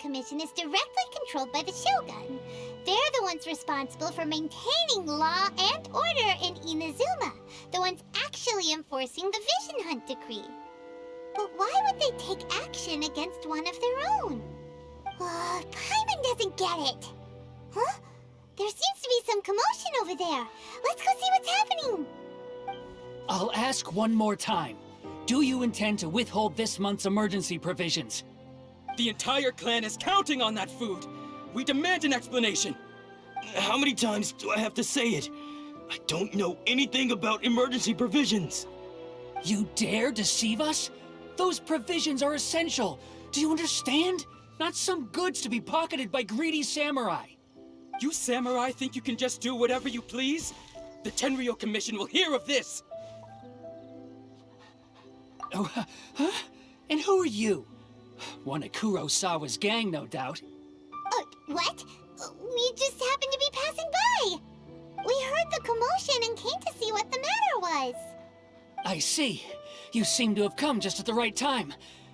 Commission is directly controlled by the Shogun. They're the ones responsible for maintaining law and order in Inazuma, the ones actually enforcing the Vision Hunt Decree. But why would they take action against one of their own? Paimon doesn't get it. Huh? There seems to be some commotion over there. Let's go see what's happening. I'll ask one more time. Do you intend to withhold this month's emergency provisions? The entire clan is counting on that food. We demand an explanation. How many times do I have to say it? I don't know anything about emergency provisions. You dare deceive us? Those provisions are essential. Do you understand? Not some goods to be pocketed by greedy samurai. You samurai think you can just do whatever you please? The Tenryou Commission will hear of this! Oh, huh? And who are you? One of Kurosawa's gang, no doubt. What? We just happened to be passing by. We heard the commotion and came to see what the matter was. I see. You seem to have come just at the right time.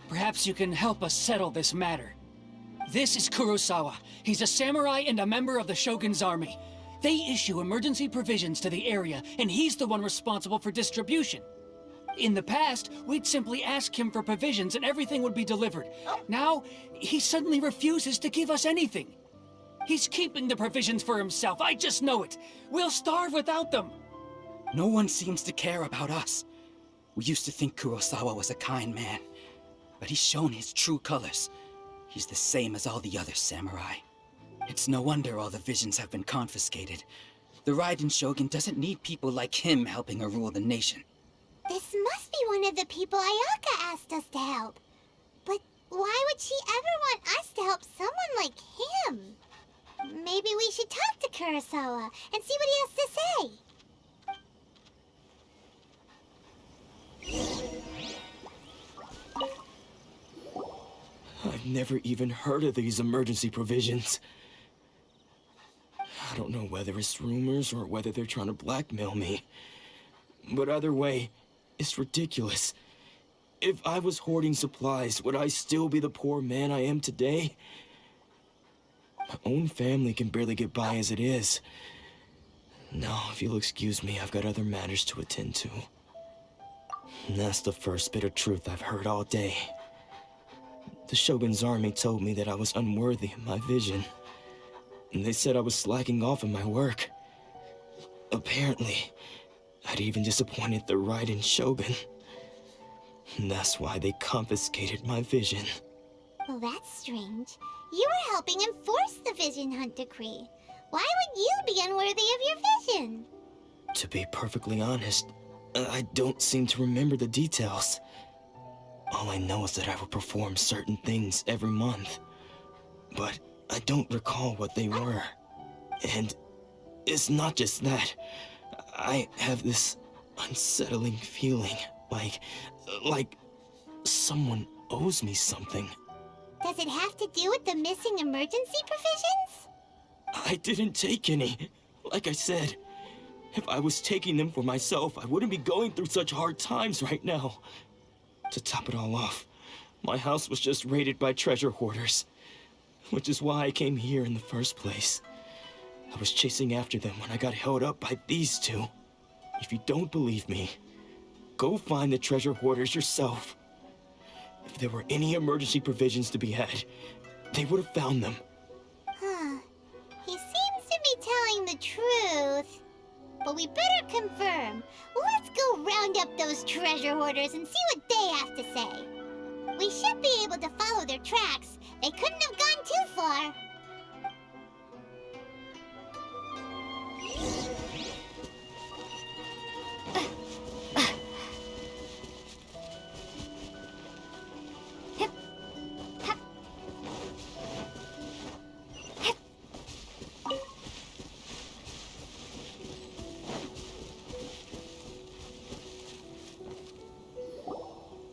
Perhaps you can help us settle this matter. This is Kurosawa. He's a samurai and a member of the Shogun's army. They issue emergency provisions to the area, and he's the one responsible for distribution. In the past, we'd simply ask him for provisions and everything would be delivered. Now, he suddenly refuses to give us anything. He's keeping the provisions for himself, I just know it. We'll starve without them. No one seems to care about us. We used to think Kurosawa was a kind man, but he's shown his true colors. He's the same as all the other samurai. It's no wonder all the visions have been confiscated. The Raiden Shogun doesn't need people like him helping her rule the nation. This must be one of the people Ayaka asked us to help. But why would she ever want us to help someone like him? Maybe we should talk to Kurosawa and see what he has to say. I've never even heard of these emergency provisions. I don't know whether it's rumors or whether they're trying to blackmail me. But either way, it's ridiculous. If I was hoarding supplies, would I still be the poor man I am today? My own family can barely get by as it is. Now, if you'll excuse me, I've got other matters to attend to. And that's the first bit of truth I've heard all day. The Shogun's army told me that I was unworthy of my vision. And they said I was slacking off in my work. Apparently, I'd even disappointed the Raiden Shogun. And that's why they confiscated my vision. Well, that's strange. You were helping enforce the Vision Hunt Decree. Why would you be unworthy of your vision? To be perfectly honest, I don't seem to remember the details. All I know is that I would perform certain things every month. But I don't recall what they were. And it's not just that. I have this unsettling feeling, like someone owes me something. Does it have to do with the missing emergency provisions? I didn't take any. Like I said, if I was taking them for myself, I wouldn't be going through such hard times right now. To top it all off, my house was just raided by treasure hoarders, which is why I came here in the first place. I was chasing after them when I got held up by these two. If you don't believe me, go find the treasure hoarders yourself. If there were any emergency provisions to be had, they would have found them. Huh. He seems to be telling the truth. But we better confirm. Let's go round up those treasure hoarders and see what they have to say. We should be able to follow their tracks. They couldn't have gone too far.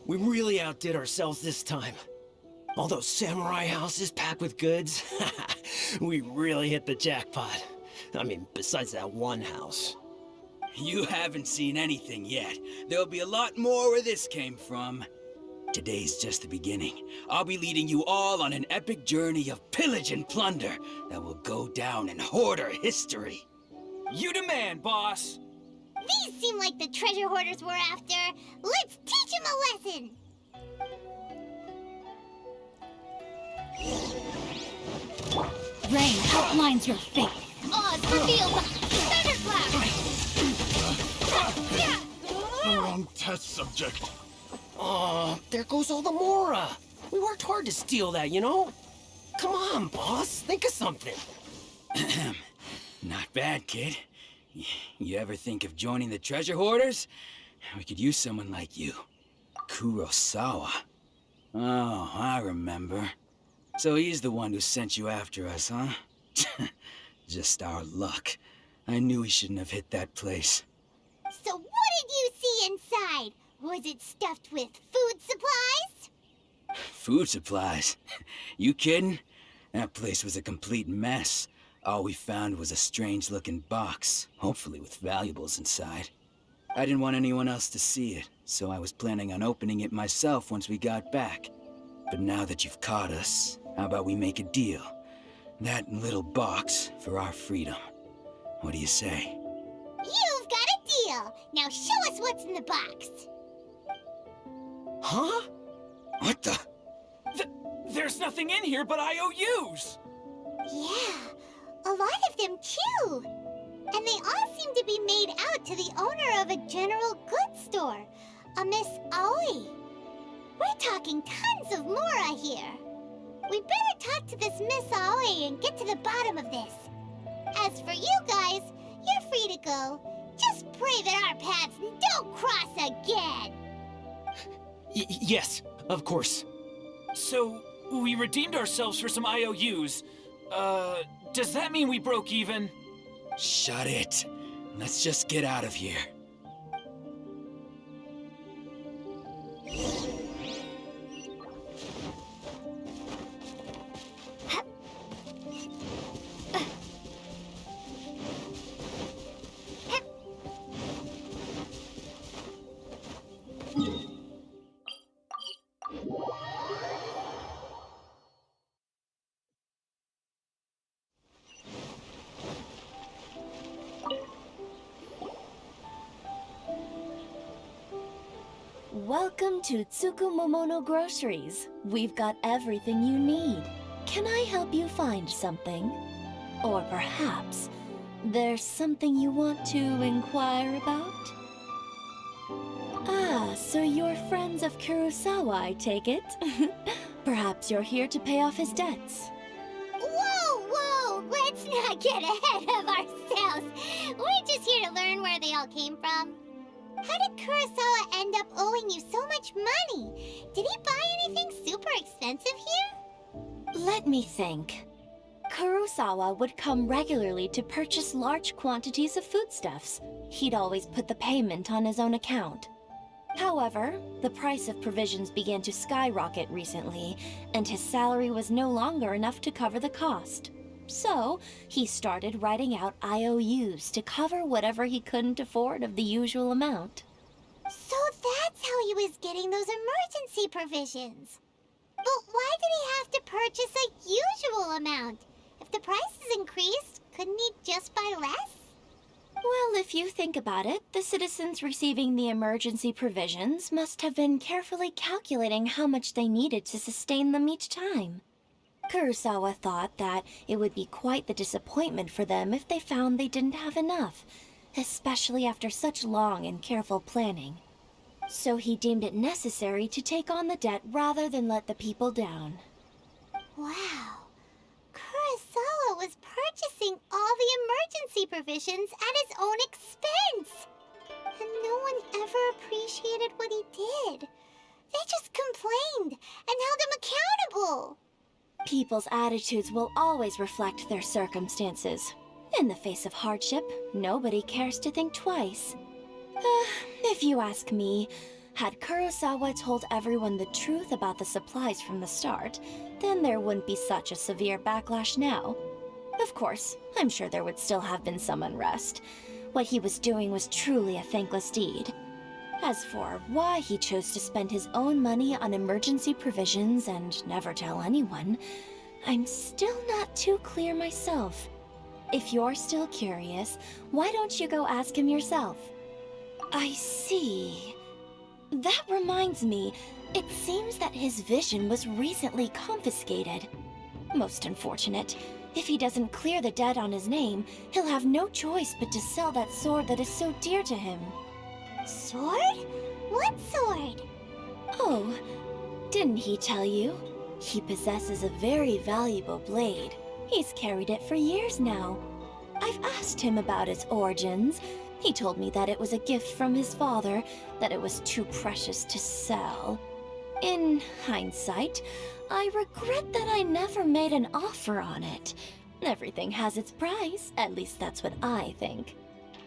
We really outdid ourselves this time. All those samurai houses packed with goods, we really hit the jackpot. I mean, besides that one house. You haven't seen anything yet. There'll be a lot more where this came from. today's just the beginning. I'll be leading you all on an epic journey of pillage and plunder that will go down in hoarder history. You demand, boss! These seem like the treasure hoarders we're after. Let's teach them a lesson! Rain outlines your fate. Oz revealed by Thunderclap! Wrong test subject. Oh, there goes all the Mora. We worked hard to steal that, you know? Come on, boss. Think of something. Not bad, kid. You ever think of joining the treasure hoarders? We could use someone like you. Kurosawa. Oh, I remember. So he's the one who sent you after us, huh? Just our luck. I knew he shouldn't have hit that place. So what did you see inside? Was it stuffed with food supplies? Food supplies? You kidding? That place was a complete mess. All we found was a strange-looking box, hopefully with valuables inside. I didn't want anyone else to see it, so I was planning on opening it myself once we got back. But now that you've caught us, how about we make a deal? That little box for our freedom. What do you say? You've got a deal! Now show us what's in the box! Huh? What the? There's nothing in here but IOUs! Yeah, a lot of them too! And they all seem to be made out to the owner of a general goods store, a Miss Aoi. We're talking tons of Mora here. We better talk to this Miss Aoi and get to the bottom of this. As for you guys, you're free to go. Just pray that our paths don't cross again. Yes, of course. So, we redeemed ourselves for some IOUs. Does that mean we broke even? Shut it. Let's just get out of here. Welcome to Tsukumomono Groceries. We've got everything you need. Can I help you find something? Or perhaps there's something you want to inquire about? Ah, so you're friends of Kurosawa, I take it? Perhaps you're here to pay off his debts. Whoa, whoa! Let's not get ahead of ourselves. We're just here to learn where they all came from. How did Kurosawa end up owing you so much money? Did he buy anything super expensive here? Let me think. Kurosawa would come regularly to purchase large quantities of foodstuffs. He'd always put the payment on his own account. However, the price of provisions began to skyrocket recently, and his salary was no longer enough to cover the cost. So, he started writing out IOUs to cover whatever he couldn't afford of the usual amount. So that's how he was getting those emergency provisions. But why did he have to purchase a usual amount? If the prices increased, couldn't he just buy less? Well, if you think about it, the citizens receiving the emergency provisions must have been carefully calculating how much they needed to sustain them each time. Kurosawa thought that it would be quite the disappointment for them if they found they didn't have enough, especially after such long and careful planning. So he deemed it necessary to take on the debt rather than let the people down. Wow. Kurosawa was purchasing all the emergency provisions at his own expense. And no one ever appreciated what he did. They just complained and held him accountable. People's attitudes will always reflect their circumstances. In the face of hardship, nobody cares to think twice. If you ask me, had Kurosawa told everyone the truth about the supplies from the start, then there wouldn't be such a severe backlash now. Of course, I'm sure there would still have been some unrest. What he was doing was truly a thankless deed. As for why he chose to spend his own money on emergency provisions and never tell anyone, I'm still not too clear myself. If you're still curious, why don't you go ask him yourself? I see. That reminds me, it seems that his vision was recently confiscated. Most unfortunate. If he doesn't clear the debt on his name, he'll have no choice but to sell that sword that is so dear to him. Sword? What sword? Oh, didn't he tell you? He possesses a very valuable blade. He's carried it for years now. I've asked him about its origins. He told me that it was a gift from his father, that it was too precious to sell. In hindsight, I regret that I never made an offer on it. Everything has its price, at least that's what I think.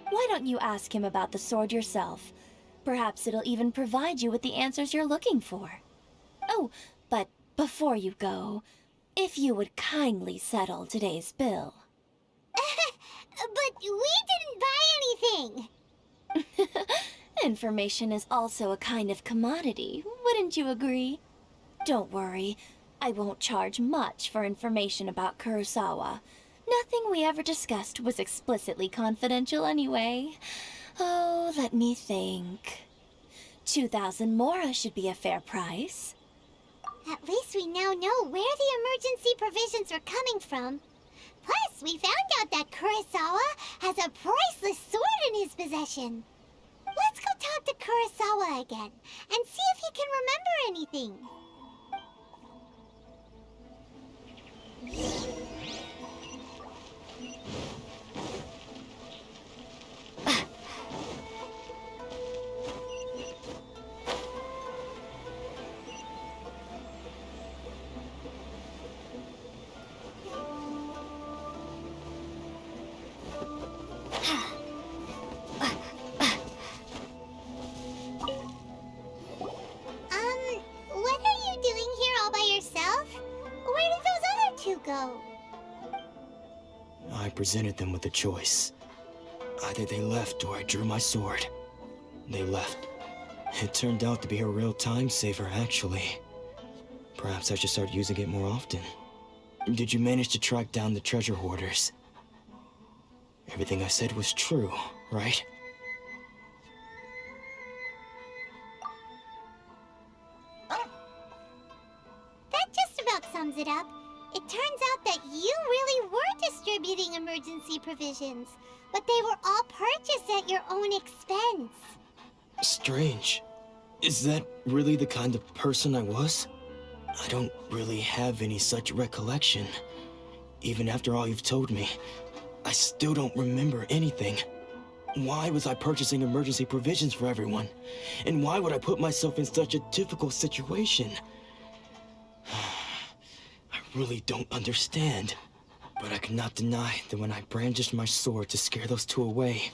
Why don't you ask him about the sword yourself? Perhaps it'll even provide you with the answers you're looking for. Oh, but before you go, if you would kindly settle today's bill. But we didn't buy anything! Information is also a kind of commodity, wouldn't you agree? Don't worry, I won't charge much for information about Kurosawa. Nothing we ever discussed was explicitly confidential anyway. Oh, let me think. 2,000 mora should be a fair price. At least we now know where the emergency provisions are coming from. Plus, we found out that Kurosawa has a priceless sword in his possession. Let's go talk to Kurosawa again and see if he can remember anything. What are you doing here all by yourself? Where did those other two go? I presented them with a choice. Either they left or I drew my sword. They left. It turned out to be a real time saver, actually. Perhaps I should start using it more often. Did you manage to track down the treasure hoarders? Everything I said was true, right? That just about sums it up. It turns out that you really were distributing emergency provisions, but they were all purchased at your own expense. Strange. Is that really the kind of person I was? I don't really have any such recollection. Even after all you've told me, I still don't remember anything. Why was I purchasing emergency provisions for everyone? And why would I put myself in such a difficult situation? I really don't understand. But I cannot deny that when I brandished my sword to scare those two away,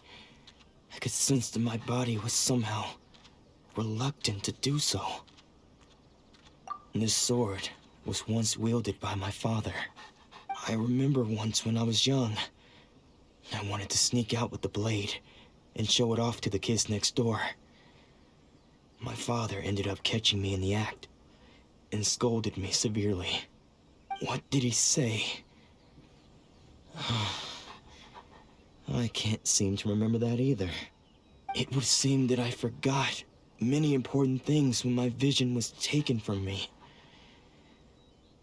I could sense that my body was somehow reluctant to do so. This sword was once wielded by my father. I remember once when I was young, I wanted to sneak out with the blade and show it off to the kids next door. My father ended up catching me in the act and scolded me severely. What did he say? I can't seem to remember that either. It would seem that I forgot many important things when my vision was taken from me.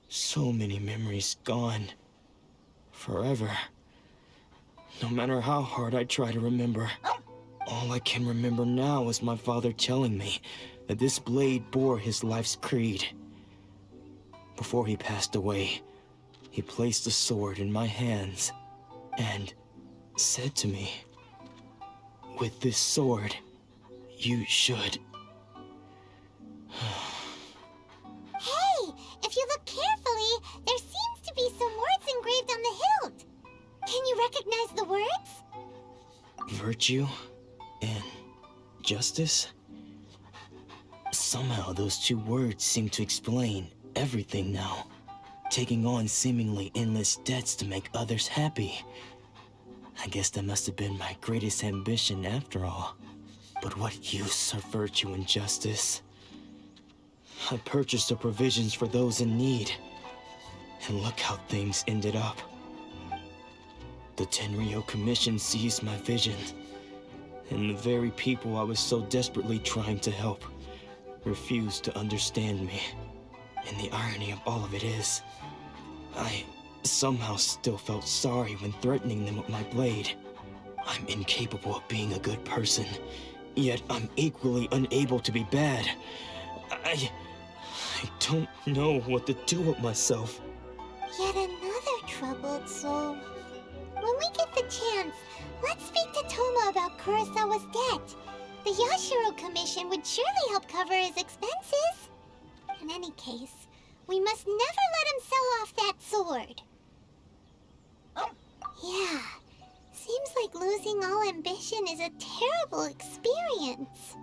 So many memories gone. Forever. No matter how hard I try to remember, all I can remember now is my father telling me that this blade bore his life's creed. Before he passed away, he placed the sword in my hands and said to me, "With this sword, you should..." Hey, if you look carefully, there seems to be some words engraved on the hilt. Can you recognize the words? Virtue and justice? Somehow those two words seem to explain everything now. Taking on seemingly endless debts to make others happy. I guess that must have been my greatest ambition after all. But what use are virtue and justice? I purchased the provisions for those in need, and look how things ended up. The Tenryou Commission seized my vision, and the very people I was so desperately trying to help refused to understand me. And the irony of all of it is, I somehow still felt sorry when threatening them with my blade. I'm incapable of being a good person, yet I'm equally unable to be bad. I don't know what to do with myself. Yet another troubled soul. When we get the chance, let's speak to Toma about Kurosawa's debt. The Yashiro Commission would surely help cover his expenses. In any case, we must never let him sell off that sword. Yeah, seems like losing all ambition is a terrible experience.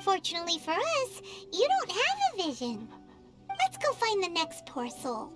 Fortunately for us, you don't have a vision. Let's go find the next poor soul.